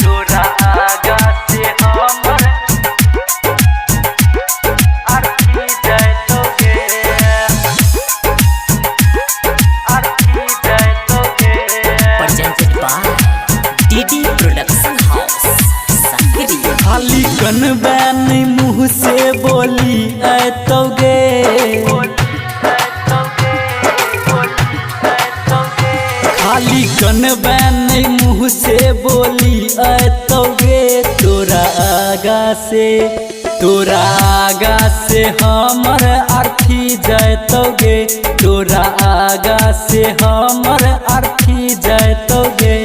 तोरा आगा से हमर अर्थी जैतोगे अर्थी जैतोगे। presented by DD Production House, Sakri। खाली कनबैन मुँह से बोली ऐतोगे, खाली कनबैन मुँह से बोली ऐतोगे। तोरा आगा से हमर अर्थी जैतोगे, तोरा आगा से हमर अर्थी जैतोगे।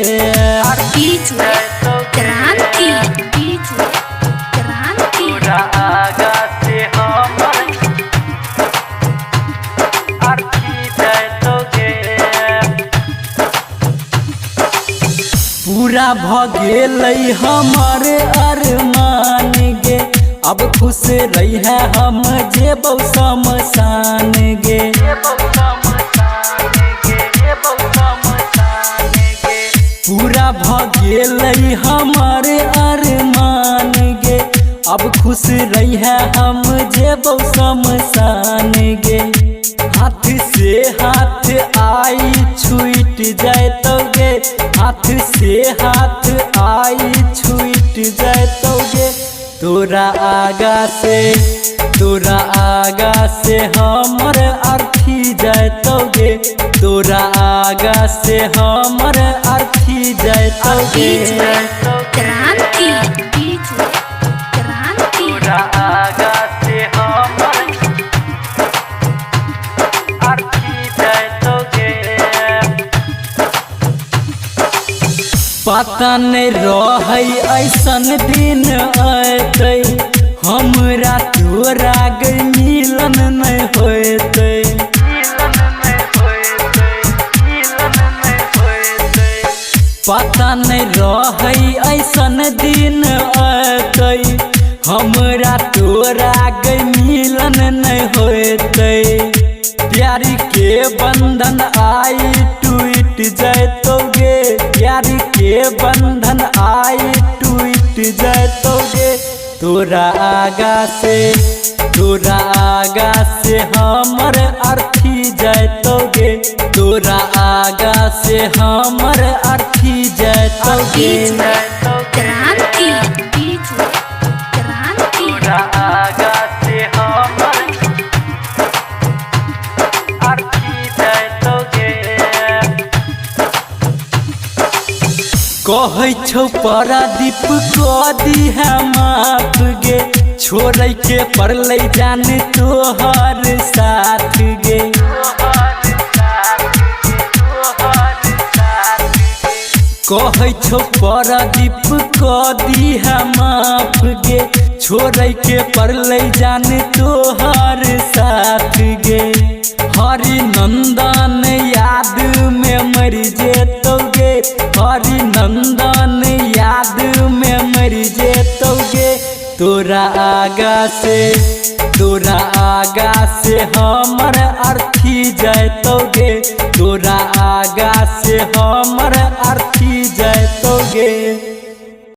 बीच में क्रांति, बीच में क्रांति। तोरा आगा से हमर अर्थी जैतोगे। पूरा भ गेलै हमर अरमान गे, अब खुश रही है हम जेबौ शमशान गे। पूरा भ गेलै हमर अरमान गे, अब खुश रही है हम जेबौ शमशान गे। हाथ से हाथ आई छूट जैतोगे, हाथ से हाथ आई छूट जैतोगे। तोरा आगा से हमर अर्थी जैतोगे, तोरा आगा से हमर अर्थी जैतोगे। क्रांति, बीच में क्रांति। तोरा आगा से हमर अर्थी जैतोगे। पता नहीं रहै ऐसन दिन अतै, हमरा तोरा गई मिलन नहीं होतै। पता नहीं रहै ऐसन दिन अतै, हमरा तोरा गई मिलन नहीं होतै। प्यार के बंधन आई टूट जैतोगे, प्यार के बंधन आई टूट जैतोगे। तोरा आगा से हमर अर्थी जैतोगे, तोरा आगा से हमर अर्थी जैतोगे। क्रांति, बीच में क्रांति। तोरा आगा से हमर अर्थी जैतोगे। कहै छौ पारादीप कदी है माफ गे, छोड़ै के पड़लै जान तोहर साथ गे। कहै छौ पारादीप कदी है माफ गे, छोड़ै के पड़लै जान तोहर साथ गे। हरि नंदन याद में मर जेतोगे, हरि नंदन याद में मर जेतोगे। तोरा आगा से हमर अर्थी जैतोगे, तोरा आगा से हमर अर्थी जैतोगे।